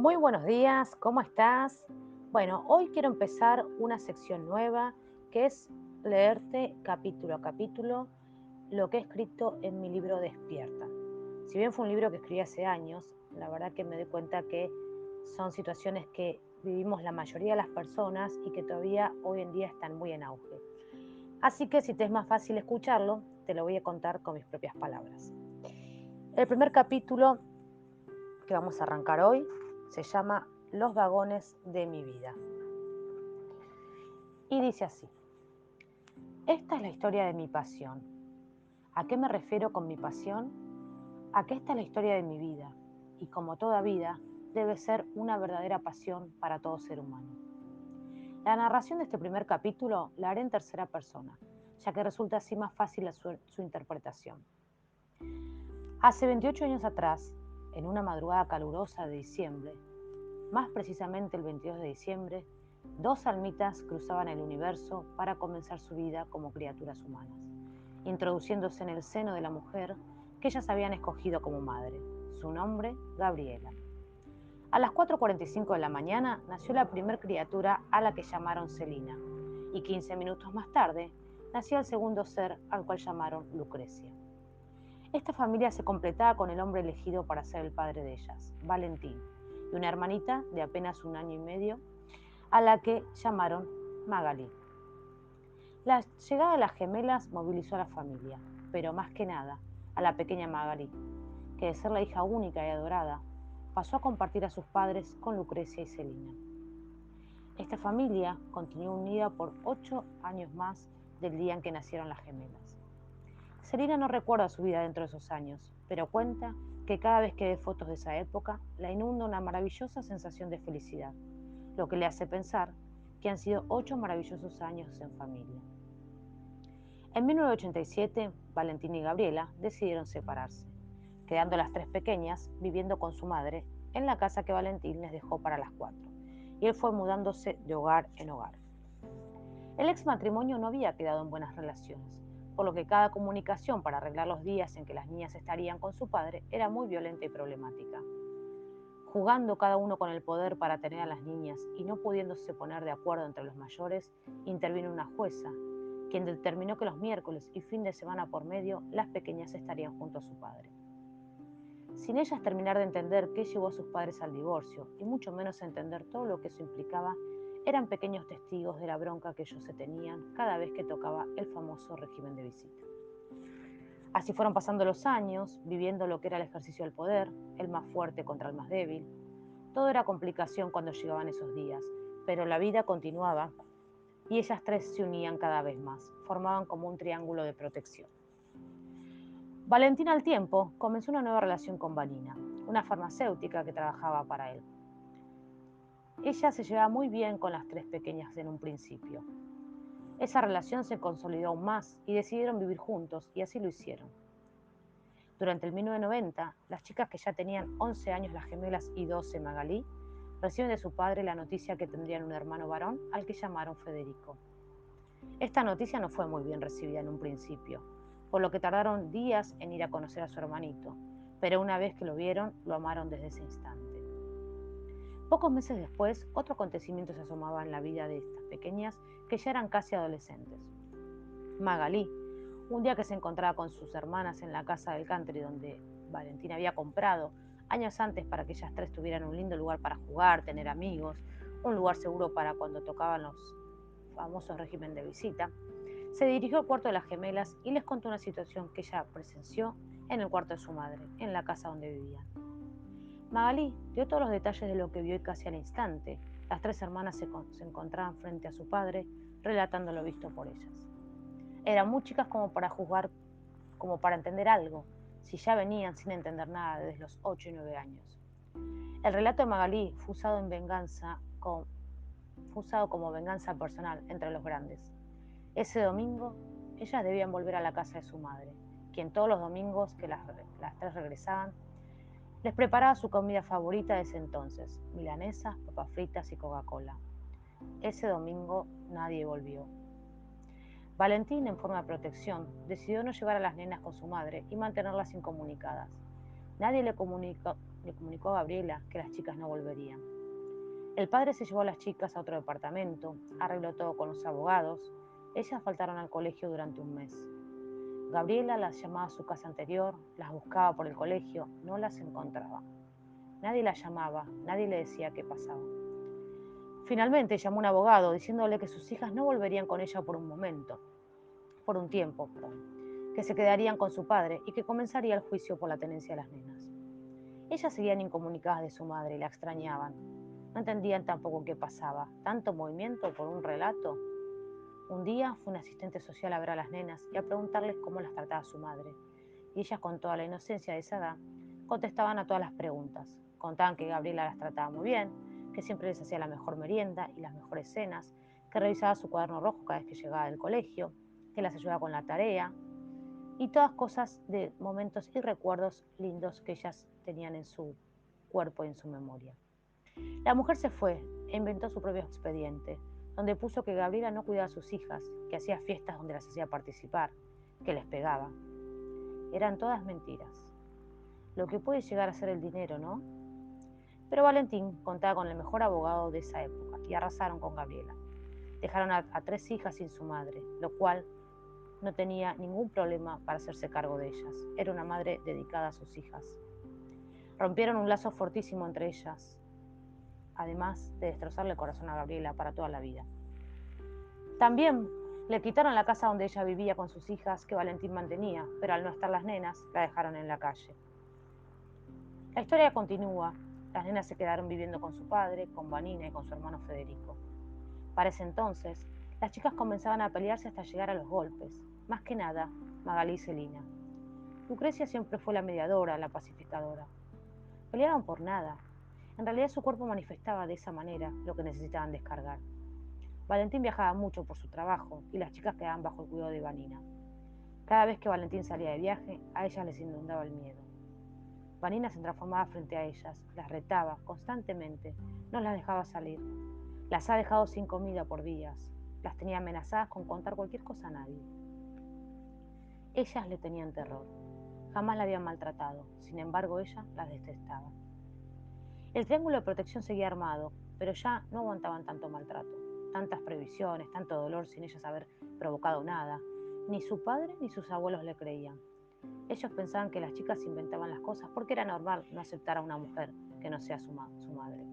Muy buenos días, ¿cómo estás? Bueno, hoy quiero empezar una sección nueva que es leerte capítulo a capítulo lo que he escrito en mi libro Despierta. Si bien fue un libro que escribí hace años, la verdad que me doy cuenta que son situaciones que vivimos la mayoría de las personas y que todavía hoy en día están muy en auge. Así que si te es más fácil escucharlo, te lo voy a contar con mis propias palabras. El primer capítulo que vamos a arrancar hoy se llama Los vagones de mi vida. Y dice así: esta es la historia de mi pasión. ¿A qué me refiero con mi pasión? A que esta es la historia de mi vida, y como toda vida, debe ser una verdadera pasión para todo ser humano. La narración de este primer capítulo la haré en tercera persona, ya que resulta así más fácil su interpretación. Hace 28 años atrás, en una madrugada calurosa de diciembre, más precisamente el 22 de diciembre, dos almitas cruzaban el universo para comenzar su vida como criaturas humanas, introduciéndose en el seno de la mujer que ellas habían escogido como madre. Su nombre, Gabriela. A las 4:45 de la mañana nació la primer criatura a la que llamaron Celina, y 15 minutos más tarde nació el segundo ser al cual llamaron Lucrecia. Esta familia se completaba con el hombre elegido para ser el padre de ellas, Valentín, y una hermanita de apenas 1 año y medio, a la que llamaron Magalí. La llegada de las gemelas movilizó a la familia, pero más que nada a la pequeña Magalí, que de ser la hija única y adorada, pasó a compartir a sus padres con Lucrecia y Celina. Esta familia continuó unida por 8 años más del día en que nacieron las gemelas. Celina no recuerda su vida dentro de esos años, pero cuenta que cada vez que ve fotos de esa época, la inunda una maravillosa sensación de felicidad, lo que le hace pensar que han sido 8 maravillosos años en familia. En 1987, Valentín y Gabriela decidieron separarse, quedando las tres pequeñas viviendo con su madre en la casa que Valentín les dejó para las cuatro, y él fue mudándose de hogar en hogar. El ex matrimonio no había quedado en buenas relaciones, por lo que cada comunicación para arreglar los días en que las niñas estarían con su padre era muy violenta y problemática. Jugando cada uno con el poder para tener a las niñas y no pudiéndose poner de acuerdo entre los mayores, intervino una jueza, quien determinó que los miércoles y fin de semana por medio las pequeñas estarían junto a su padre. Sin ellas terminar de entender qué llevó a sus padres al divorcio, y mucho menos entender todo lo que eso implicaba, eran pequeños testigos de la bronca que ellos se tenían cada vez que tocaba el famoso régimen de visita. Así fueron pasando los años, viviendo lo que era el ejercicio del poder, el más fuerte contra el más débil. Todo era complicación cuando llegaban esos días, pero la vida continuaba y ellas tres se unían cada vez más, formaban como un triángulo de protección. Valentín al tiempo comenzó una nueva relación con Vanina, una farmacéutica que trabajaba para él. Ella se llevaba muy bien con las tres pequeñas en un principio. Esa relación se consolidó aún más y decidieron vivir juntos, y así lo hicieron. Durante el 1990, las chicas que ya tenían 11 años, las gemelas, y 12, Magalí, reciben de su padre la noticia que tendrían un hermano varón al que llamaron Federico. Esta noticia no fue muy bien recibida en un principio, por lo que tardaron días en ir a conocer a su hermanito, pero una vez que lo vieron, lo amaron desde ese instante. Pocos meses después, otro acontecimiento se asomaba en la vida de estas pequeñas que ya eran casi adolescentes. Magalí, un día que se encontraba con sus hermanas en la casa del country donde Valentín había comprado años antes para que ellas tres tuvieran un lindo lugar para jugar, tener amigos, un lugar seguro para cuando tocaban los famosos régimen de visita, se dirigió al cuarto de las gemelas y les contó una situación que ella presenció en el cuarto de su madre, en la casa donde vivían. Magalí dio todos los detalles de lo que vio, y casi al instante las tres hermanas se encontraban frente a su padre, relatando lo visto por ellas. Eran muy chicas como para juzgar, como para entender algo, si ya venían sin entender nada desde los 8 y 9 años. El relato de Magalí fue usado como venganza personal entre los grandes. Ese domingo, ellas debían volver a la casa de su madre, quien todos los domingos que las tres regresaban, les preparaba su comida favorita de ese entonces: milanesas, papas fritas y Coca-Cola. Ese domingo nadie volvió. Valentín, en forma de protección, decidió no llevar a las nenas con su madre y mantenerlas incomunicadas. Nadie le comunicó a Gabriela que las chicas no volverían. El padre se llevó a las chicas a otro departamento, arregló todo con los abogados. Ellas faltaron al colegio durante un mes. Gabriela las llamaba a su casa anterior, las buscaba por el colegio, no las encontraba. Nadie las llamaba, nadie le decía qué pasaba. Finalmente llamó a un abogado diciéndole que sus hijas no volverían con ella por un tiempo, que se quedarían con su padre y que comenzaría el juicio por la tenencia de las nenas. Ellas seguían incomunicadas de su madre y la extrañaban. No entendían tampoco qué pasaba, tanto movimiento por un relato. Un día fue un asistente social a ver a las nenas y a preguntarles cómo las trataba su madre. Y ellas, con toda la inocencia de esa edad, contestaban a todas las preguntas. Contaban que Gabriela las trataba muy bien, que siempre les hacía la mejor merienda y las mejores cenas, que revisaba su cuaderno rojo cada vez que llegaba del colegio, que las ayudaba con la tarea, y todas cosas de momentos y recuerdos lindos que ellas tenían en su cuerpo y en su memoria. La mujer se fue e inventó su propio expediente, donde puso que Gabriela no cuidaba a sus hijas, que hacía fiestas donde las hacía participar, que les pegaba. Eran todas mentiras. Lo que puede llegar a ser el dinero, ¿no? Pero Valentín contaba con el mejor abogado de esa época y arrasaron con Gabriela. Dejaron a 3 hijas sin su madre, lo cual no tenía ningún problema para hacerse cargo de ellas. Era una madre dedicada a sus hijas. Rompieron un lazo fortísimo entre ellas, además de destrozarle el corazón a Gabriela para toda la vida. También le quitaron la casa donde ella vivía con sus hijas que Valentín mantenía, pero al no estar las nenas, la dejaron en la calle. La historia continúa. Las nenas se quedaron viviendo con su padre, con Vanina y con su hermano Federico. Para ese entonces, las chicas comenzaban a pelearse hasta llegar a los golpes. Más que nada, Magalí y Celina. Lucrecia siempre fue la mediadora, la pacificadora. Peleaban por nada. En realidad su cuerpo manifestaba de esa manera lo que necesitaban descargar. Valentín viajaba mucho por su trabajo y las chicas quedaban bajo el cuidado de Vanina. Cada vez que Valentín salía de viaje, a ellas les inundaba el miedo. Vanina se transformaba frente a ellas, las retaba constantemente, no las dejaba salir. Las ha dejado sin comida por días. Las tenía amenazadas con contar cualquier cosa a nadie. Ellas le tenían terror. Jamás la habían maltratado, sin embargo ella las detestaba. El triángulo de protección seguía armado, pero ya no aguantaban tanto maltrato, tantas prohibiciones, tanto dolor sin ellas haber provocado nada. Ni su padre ni sus abuelos le creían. Ellos pensaban que las chicas inventaban las cosas porque era normal no aceptar a una mujer que no sea su madre.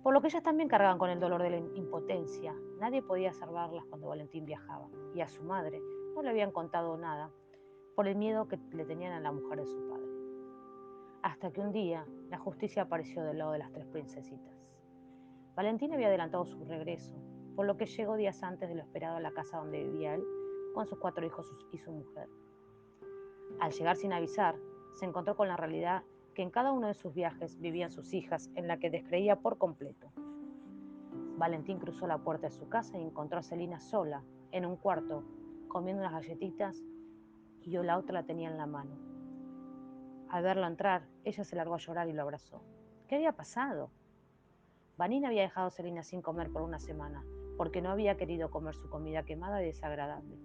Por lo que ellas también cargaban con el dolor de la impotencia. Nadie podía salvarlas cuando Valentín viajaba, y a su madre no le habían contado nada por el miedo que le tenían a la mujer de su padre. Hasta que un día la justicia apareció del lado de las 3 princesitas. Valentín había adelantado su regreso, por lo que llegó días antes de lo esperado a la casa donde vivía él, con sus 4 hijos y su mujer. Al llegar sin avisar, se encontró con la realidad que en cada uno de sus viajes vivían sus hijas, en la que descreía por completo. Valentín cruzó la puerta de su casa y encontró a Celina sola, en un cuarto, comiendo unas galletitas y la otra la tenía en la mano. Al verlo entrar, ella se largó a llorar y lo abrazó. ¿Qué había pasado? Vanina había dejado a Celina sin comer por una semana, porque no había querido comer su comida quemada y desagradable.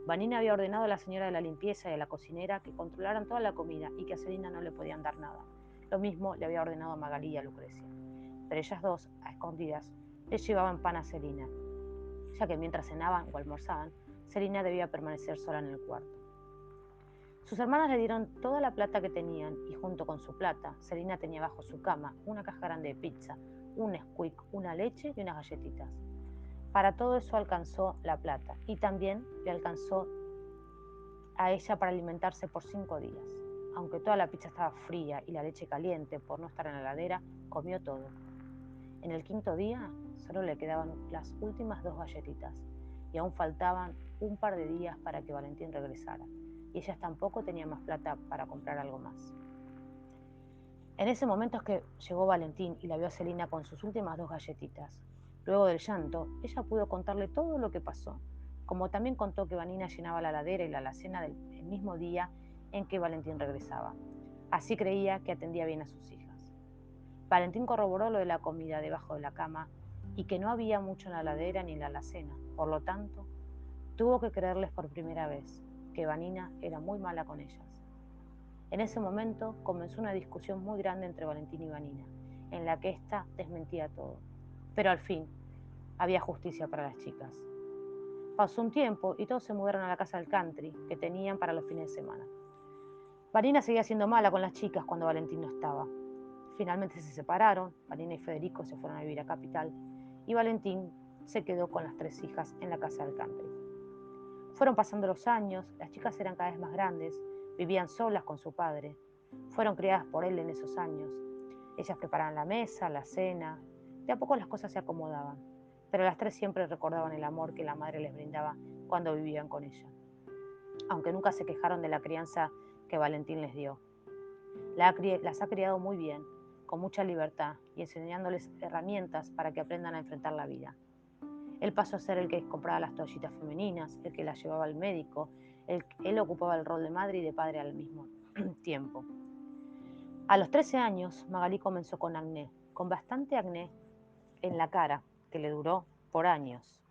Vanina había ordenado a la señora de la limpieza y a la cocinera que controlaran toda la comida y que a Celina no le podían dar nada. Lo mismo le había ordenado a Magalí y a Lucrecia. Pero ellas dos, a escondidas, le llevaban pan a Celina, ya que mientras cenaban o almorzaban, Celina debía permanecer sola en el cuarto. Sus hermanas le dieron toda la plata que tenían y junto con su plata, Celina tenía bajo su cama una caja grande de pizza, un Nesquik, una leche y unas galletitas. Para todo eso alcanzó la plata y también le alcanzó a ella para alimentarse por 5 días. Aunque toda la pizza estaba fría y la leche caliente por no estar en la heladera, comió todo. En el 5.º día solo le quedaban las últimas 2 galletitas y aún faltaban un par de días para que Valentín regresara y ellas tampoco tenían más plata para comprar algo más. En ese momento es que llegó Valentín y la vio a Celina con sus últimas 2 galletitas. Luego del llanto, ella pudo contarle todo lo que pasó, como también contó que Vanina llenaba la heladera y la alacena del mismo día en que Valentín regresaba. Así creía que atendía bien a sus hijas. Valentín corroboró lo de la comida debajo de la cama y que no había mucho en la heladera ni en la alacena. Por lo tanto, tuvo que creerles por primera vez que Vanina era muy mala con ellas. En ese momento comenzó una discusión muy grande entre Valentín y Vanina, en la que ésta desmentía todo. Pero al fin, había justicia para las chicas. Pasó un tiempo y todos se mudaron a la casa del country que tenían para los fines de semana. Vanina seguía siendo mala con las chicas cuando Valentín no estaba. Finalmente se separaron, Vanina y Federico se fueron a vivir a Capital y Valentín se quedó con las 3 hijas en la casa del country. Fueron pasando los años, las chicas eran cada vez más grandes, vivían solas con su padre. Fueron criadas por él en esos años. Ellas preparaban la mesa, la cena. De a poco las cosas se acomodaban, pero las 3 siempre recordaban el amor que la madre les brindaba cuando vivían con ella, aunque nunca se quejaron de la crianza que Valentín les dio. Las ha criado muy bien, con mucha libertad y enseñándoles herramientas para que aprendan a enfrentar la vida. Él pasó a ser el que compraba las toallitas femeninas, el que las llevaba al médico, él ocupaba el rol de madre y de padre al mismo tiempo. A los 13 años, Magalí comenzó con acné, con bastante acné en la cara, que le duró por años.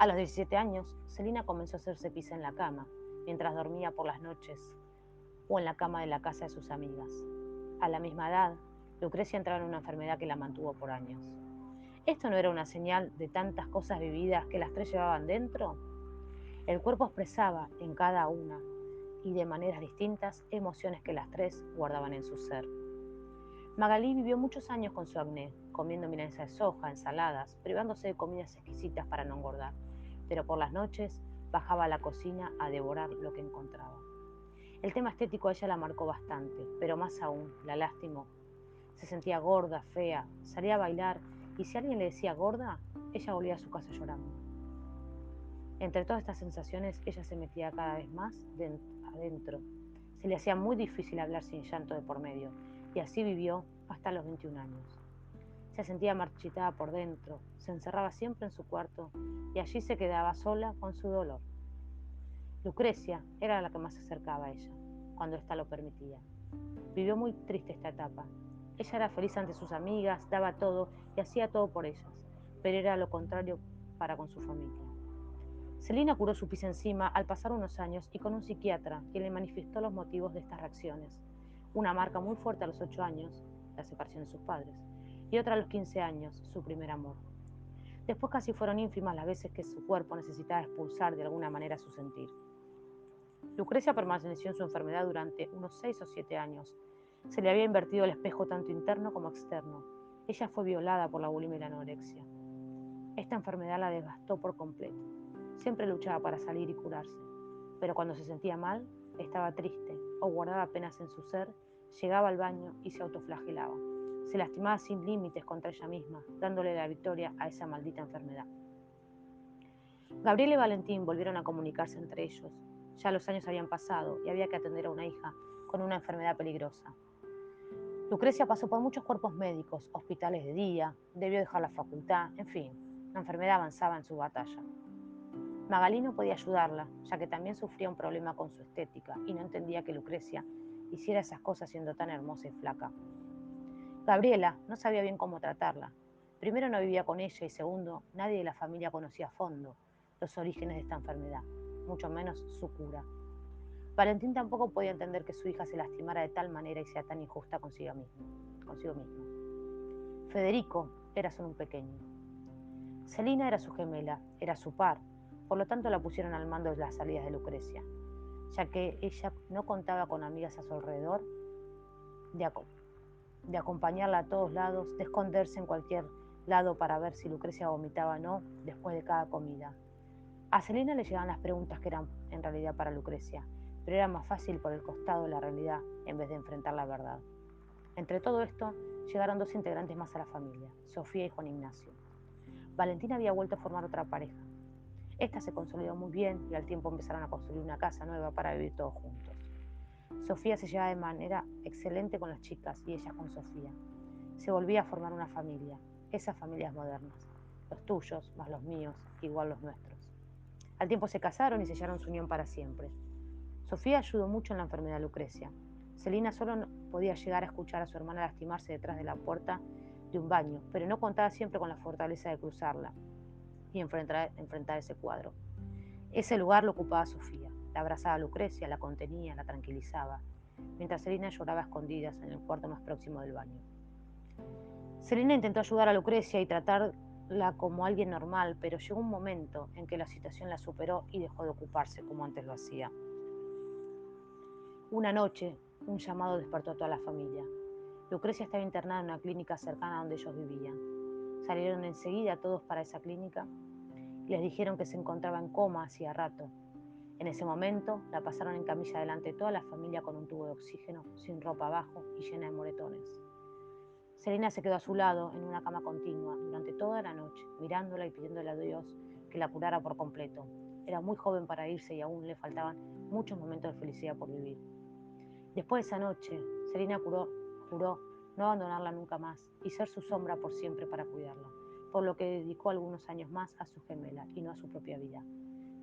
A los 17 años, Celina comenzó a hacerse pis en la cama, mientras dormía por las noches, o en la cama de la casa de sus amigas. A la misma edad, Lucrecia entraba en una enfermedad que la mantuvo por años. ¿Esto no era una señal de tantas cosas vividas que las 3 llevaban dentro? El cuerpo expresaba en cada una, y de maneras distintas, emociones que las 3 guardaban en su ser. Magalí vivió muchos años con su acné, comiendo milanesa de soja, ensaladas, privándose de comidas exquisitas para no engordar, pero por las noches bajaba a la cocina a devorar lo que encontraba. El tema estético a ella la marcó bastante, pero más aún, la lastimó. Se sentía gorda, fea, salía a bailar y si alguien le decía gorda, ella volvía a su casa llorando. Entre todas estas sensaciones, ella se metía cada vez más adentro. Se le hacía muy difícil hablar sin llanto de por medio, y así vivió hasta los 21 años. Se sentía marchitada por dentro, se encerraba siempre en su cuarto y allí se quedaba sola con su dolor. Lucrecia era la que más se acercaba a ella, cuando ésta lo permitía. Vivió muy triste esta etapa. Ella era feliz ante sus amigas, daba todo y hacía todo por ellas, pero era lo contrario para con su familia. Celina curó su pis encima al pasar unos años y con un psiquiatra quien le manifestó los motivos de estas reacciones. Una marca muy fuerte a los 8 años, la separación de sus padres, y otra a los 15 años, su primer amor. Después casi fueron ínfimas las veces que su cuerpo necesitaba expulsar de alguna manera su sentir. Lucrecia permaneció en su enfermedad durante unos 6 o 7 años. Se le había invertido el espejo tanto interno como externo. Ella fue violada por la bulimia y la anorexia. Esta enfermedad la devastó por completo. Siempre luchaba para salir y curarse, pero cuando se sentía mal, estaba triste o guardaba penas en su ser, llegaba al baño y se autoflagelaba. Se lastimaba sin límites contra ella misma, dándole la victoria a esa maldita enfermedad. Gabriel y Valentín volvieron a comunicarse entre ellos. Ya los años habían pasado y había que atender a una hija con una enfermedad peligrosa. Lucrecia pasó por muchos cuerpos médicos, hospitales de día, debió dejar la facultad, en fin, la enfermedad avanzaba en su batalla. Magalí no podía ayudarla, ya que también sufría un problema con su estética y no entendía que Lucrecia hiciera esas cosas siendo tan hermosa y flaca. Gabriela no sabía bien cómo tratarla. Primero, no vivía con ella y segundo, nadie de la familia conocía a fondo los orígenes de esta enfermedad, mucho menos su cura. Valentín tampoco podía entender que su hija se lastimara de tal manera y sea tan injusta consigo mismo. Federico era solo un pequeño. Celina era su gemela, era su par, por lo tanto la pusieron al mando de las salidas de Lucrecia, ya que ella no contaba con amigas a su alrededor, de acompañarla a todos lados, de esconderse en cualquier lado para ver si Lucrecia vomitaba o no después de cada comida. A Celina le llegaban las preguntas que eran en realidad para Lucrecia, pero era más fácil por el costado de la realidad en vez de enfrentar la verdad. Entre todo esto, llegaron 2 integrantes más a la familia, Sofía y Juan Ignacio. Valentina había vuelto a formar otra pareja. Esta se consolidó muy bien y al tiempo empezaron a construir una casa nueva para vivir todos juntos. Sofía se llevaba de manera excelente con las chicas y ellas con Sofía. Se volvía a formar una familia, esas familias modernas, los tuyos más los míos, igual los nuestros. Al tiempo se casaron y sellaron su unión para siempre. Sofía ayudó mucho en la enfermedad de Lucrecia. Celina solo no podía llegar a escuchar a su hermana lastimarse detrás de la puerta de un baño, pero no contaba siempre con la fortaleza de cruzarla y enfrentar ese cuadro. Ese lugar lo ocupaba Sofía. La abrazaba a Lucrecia, la contenía, la tranquilizaba, mientras Selina lloraba a escondidas en el cuarto más próximo del baño. Selina intentó ayudar a Lucrecia y tratarla como alguien normal, pero llegó un momento en que la situación la superó y dejó de ocuparse como antes lo hacía. Una noche, un llamado despertó a toda la familia. Lucrecia estaba internada en una clínica cercana a donde ellos vivían. Salieron enseguida todos para esa clínica y les dijeron que se encontraba en coma hacía rato. En ese momento la pasaron en camilla delante de toda la familia con un tubo de oxígeno, sin ropa abajo y llena de moretones. Selina se quedó a su lado en una cama continua durante toda la noche, mirándola y pidiéndole a Dios que la curara por completo. Era muy joven para irse y aún le faltaban muchos momentos de felicidad por vivir. Después de esa noche, Selina juró no abandonarla nunca más y ser su sombra por siempre para cuidarla, por lo que dedicó algunos años más a su gemela y no a su propia vida.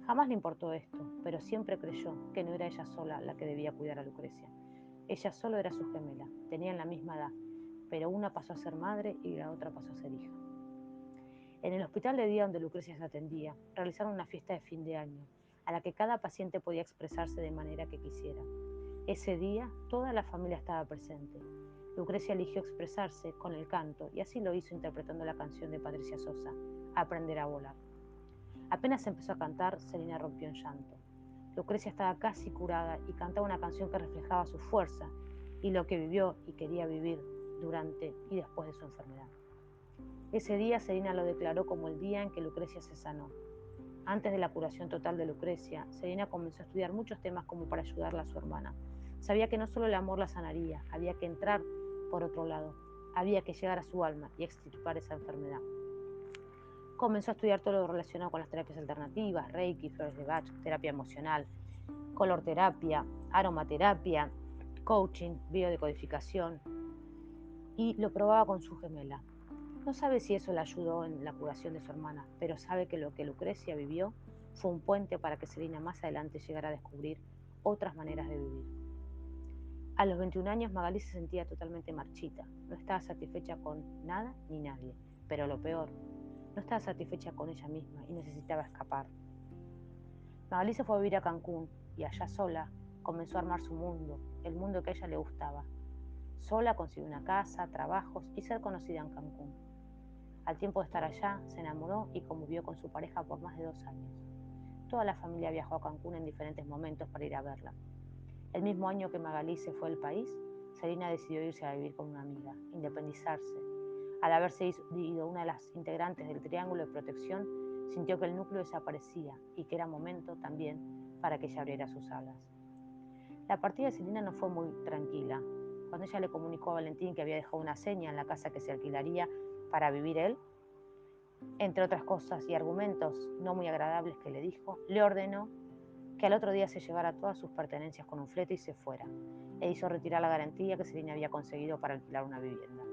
Jamás le importó esto, pero siempre creyó que no era ella sola la que debía cuidar a Lucrecia. Ella solo era su gemela, tenían la misma edad, pero una pasó a ser madre y la otra pasó a ser hija. En el hospital de día donde Lucrecia se atendía, realizaron una fiesta de fin de año, a la que cada paciente podía expresarse de manera que quisiera. Ese día, toda la familia estaba presente. Lucrecia eligió expresarse con el canto y así lo hizo interpretando la canción de Patricia Sosa, Aprender a volar. Apenas empezó a cantar, Selina rompió en llanto. Lucrecia estaba casi curada y cantaba una canción que reflejaba su fuerza y lo que vivió y quería vivir durante y después de su enfermedad. Ese día Selina lo declaró como el día en que Lucrecia se sanó. Antes de la curación total de Lucrecia, Selina comenzó a estudiar muchos temas como para ayudarla a su hermana. Sabía que no solo el amor la sanaría, había que entrar por otro lado, había que llegar a su alma y extirpar esa enfermedad. Comenzó a estudiar todo lo relacionado con las terapias alternativas, Reiki, flores de Bach, terapia emocional, color terapia, aromaterapia, coaching, biodecodificación y lo probaba con su gemela. No sabe si eso le ayudó en la curación de su hermana, pero sabe que lo que Lucrecia vivió fue un puente para que Selina más adelante llegara a descubrir otras maneras de vivir. A los 21 años Magalí se sentía totalmente marchita, no estaba satisfecha con nada ni nadie, pero lo peor, no estaba satisfecha con ella misma y necesitaba escapar. Magalí se fue a vivir a Cancún y allá sola comenzó a armar su mundo, el mundo que a ella le gustaba. Sola consiguió una casa, trabajos y ser conocida en Cancún. Al tiempo de estar allá, se enamoró y convivió con su pareja por más de 2 años. Toda la familia viajó a Cancún en diferentes momentos para ir a verla. El mismo año que Magalí se fue del país, Selina decidió irse a vivir con una amiga, independizarse. Al haberse ido una de las integrantes del Triángulo de Protección, sintió que el núcleo desaparecía y que era momento también para que ella abriera sus alas. La partida de Selina no fue muy tranquila. Cuando ella le comunicó a Valentín que había dejado una seña en la casa que se alquilaría para vivir él, entre otras cosas y argumentos no muy agradables que le dijo, le ordenó que al otro día se llevara todas sus pertenencias con un flete y se fuera, e hizo retirar la garantía que Selina había conseguido para alquilar una vivienda.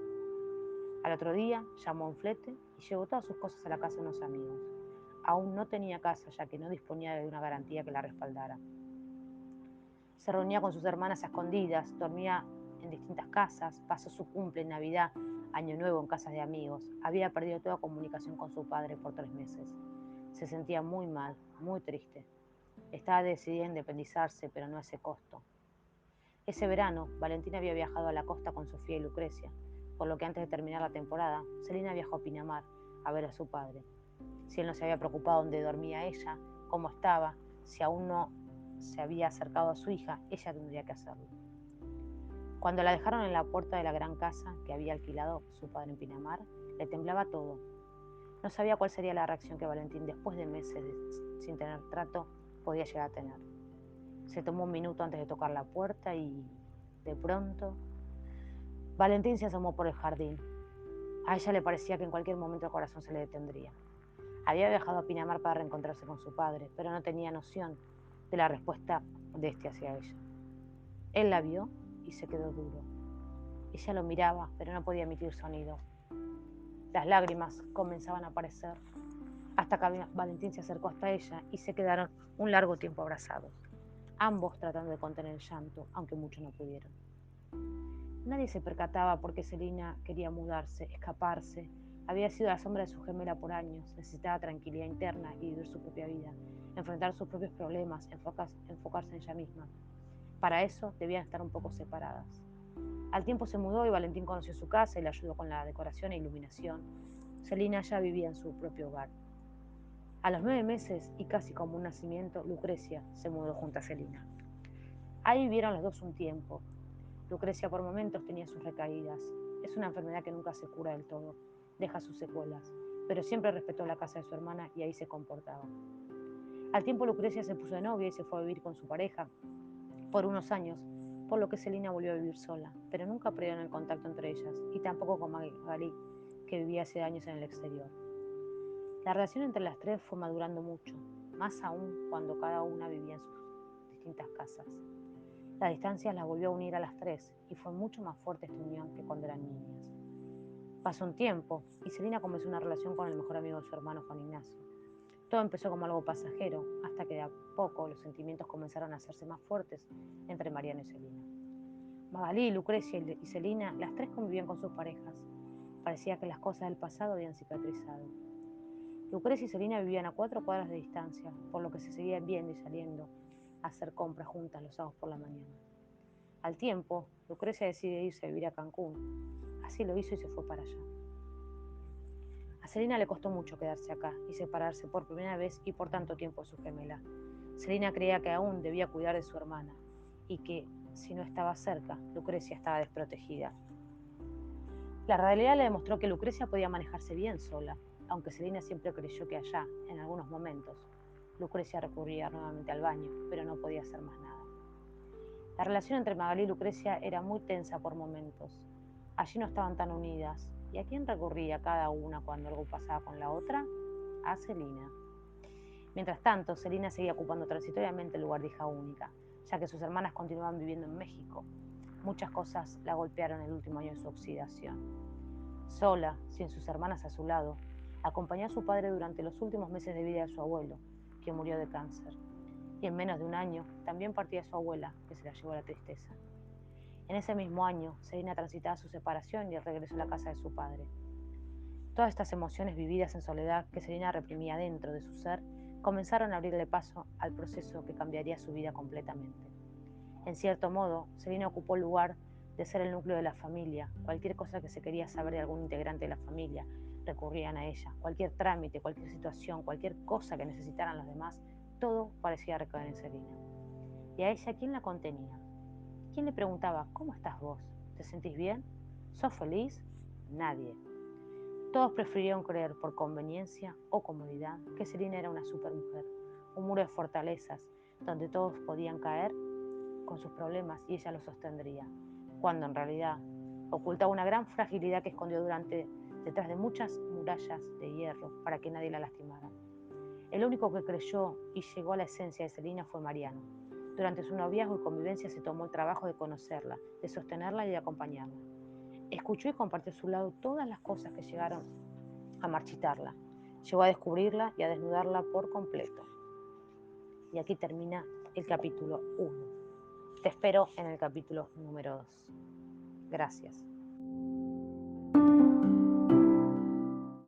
Al otro día llamó a un flete y llevó todas sus cosas a la casa de unos amigos. Aún no tenía casa ya que no disponía de una garantía que la respaldara. Se reunía con sus hermanas a escondidas, dormía en distintas casas, pasó su cumple, Navidad, Año Nuevo en casas de amigos. Había perdido toda comunicación con su padre por 3 meses. Se sentía muy mal, muy triste. Estaba decidida a independizarse, pero no a ese costo. Ese verano, Valentina había viajado a la costa con Sofía y Lucrecia, por lo que antes de terminar la temporada, Selina viajó a Pinamar a ver a su padre. Si él no se había preocupado dónde dormía ella, cómo estaba, si aún no se había acercado a su hija, ella tendría que hacerlo. Cuando la dejaron en la puerta de la gran casa que había alquilado su padre en Pinamar, le temblaba todo. No sabía cuál sería la reacción que Valentín, después de meses sin tener trato, podía llegar a tener. Se tomó un minuto antes de tocar la puerta y, de pronto, Valentín se asomó por el jardín. A ella le parecía que en cualquier momento el corazón se le detendría. Había viajado a Pinamar para reencontrarse con su padre, pero no tenía noción de la respuesta de este hacia ella. Él la vio y se quedó duro. Ella lo miraba, pero no podía emitir sonido. Las lágrimas comenzaban a aparecer, hasta que Valentín se acercó hasta ella y se quedaron un largo tiempo abrazados, ambos tratando de contener el llanto, aunque muchos no pudieron. Nadie se percataba porque Selina quería mudarse, escaparse, Había sido la sombra de su gemela por años, necesitaba tranquilidad interna y vivir su propia vida, enfrentar sus propios problemas, enfocarse en ella misma. Para eso debían estar un poco separadas. Al tiempo se mudó y Valentín conoció su casa y le ayudó con la decoración e iluminación. Celina ya vivía en su propio hogar. A los 9 meses, y casi como un nacimiento, Lucrecia se mudó junto a Celina. Ahí vivieron los dos un tiempo. Lucrecia por momentos tenía sus recaídas. Es una enfermedad que nunca se cura del todo, deja sus secuelas, pero siempre respetó la casa de su hermana y ahí se comportaba. Al tiempo Lucrecia se puso de novia y se fue a vivir con su pareja por unos años, por lo que Celina volvió a vivir sola, pero nunca perdieron el contacto entre ellas, y tampoco con Magalí, que vivía hace años en el exterior. La relación entre las tres fue madurando mucho, más aún cuando cada una vivía en sus distintas casas. La distancia las volvió a unir a las tres y fue mucho más fuerte esta unión que cuando eran niñas. Pasó un tiempo y Celina comenzó una relación con el mejor amigo de su hermano Juan Ignacio. Todo empezó como algo pasajero, hasta que de a poco los sentimientos comenzaron a hacerse más fuertes entre Mariano y Celina. Magalí, Lucrecia y Celina, las tres convivían con sus parejas. Parecía que las cosas del pasado habían cicatrizado. Lucrecia y Celina vivían a 4 cuadras de distancia, por lo que se seguían viendo y saliendo a hacer compras juntas los sábados por la mañana. Al tiempo, Lucrecia decide irse a vivir a Cancún. Así lo hizo y se fue para allá. A Celina le costó mucho quedarse acá y separarse por primera vez y por tanto tiempo de su gemela. Celina creía que aún debía cuidar de su hermana y que, si no estaba cerca, Lucrecia estaba desprotegida. La realidad le demostró que Lucrecia podía manejarse bien sola, aunque Celina siempre creyó que allá, en algunos momentos, Lucrecia recurría nuevamente al baño, pero no podía hacer más nada. La relación entre Magalí y Lucrecia era muy tensa por momentos. Allí no estaban tan unidas. ¿Y a quién recurría cada una cuando algo pasaba con la otra? A Celina. Mientras tanto, Celina seguía ocupando transitoriamente el lugar de hija única, ya que sus hermanas continuaban viviendo en México. Muchas cosas la golpearon el último año de su oxidación. Sola, sin sus hermanas a su lado, acompañó a su padre durante los últimos meses de vida de su abuelo, que murió de cáncer. Y en menos de un año también partía su abuela, que se la llevó a la tristeza. En ese mismo año, Celina transitaba su separación y el regreso a la casa de su padre. Todas estas emociones vividas en soledad que Celina reprimía dentro de su ser comenzaron a abrirle paso al proceso que cambiaría su vida completamente. En cierto modo, Celina ocupó el lugar de ser el núcleo de la familia. Cualquier cosa que se quería saber de algún integrante de la familia, recurrían a ella. Cualquier trámite, cualquier situación, cualquier cosa que necesitaran los demás, todo parecía recaer en Celina. ¿Y a ella quién la contenía? ¿Quién le preguntaba, ¿cómo estás vos? ¿Te sentís bien? ¿Sos feliz? Nadie. Todos prefirieron creer por conveniencia o comodidad que Celina era una supermujer, un muro de fortalezas donde todos podían caer con sus problemas y ella los sostendría, cuando en realidad ocultaba una gran fragilidad que escondió detrás de muchas murallas de hierro para que nadie la lastimara. El único que creyó y llegó a la esencia de Celina fue Mariano. Durante su noviazgo y convivencia se tomó el trabajo de conocerla, de sostenerla y de acompañarla. Escuchó y compartió a su lado todas las cosas que llegaron a marchitarla. Llegó a descubrirla y a desnudarla por completo. Y aquí termina el capítulo 1. Te espero en el capítulo número 2. Gracias.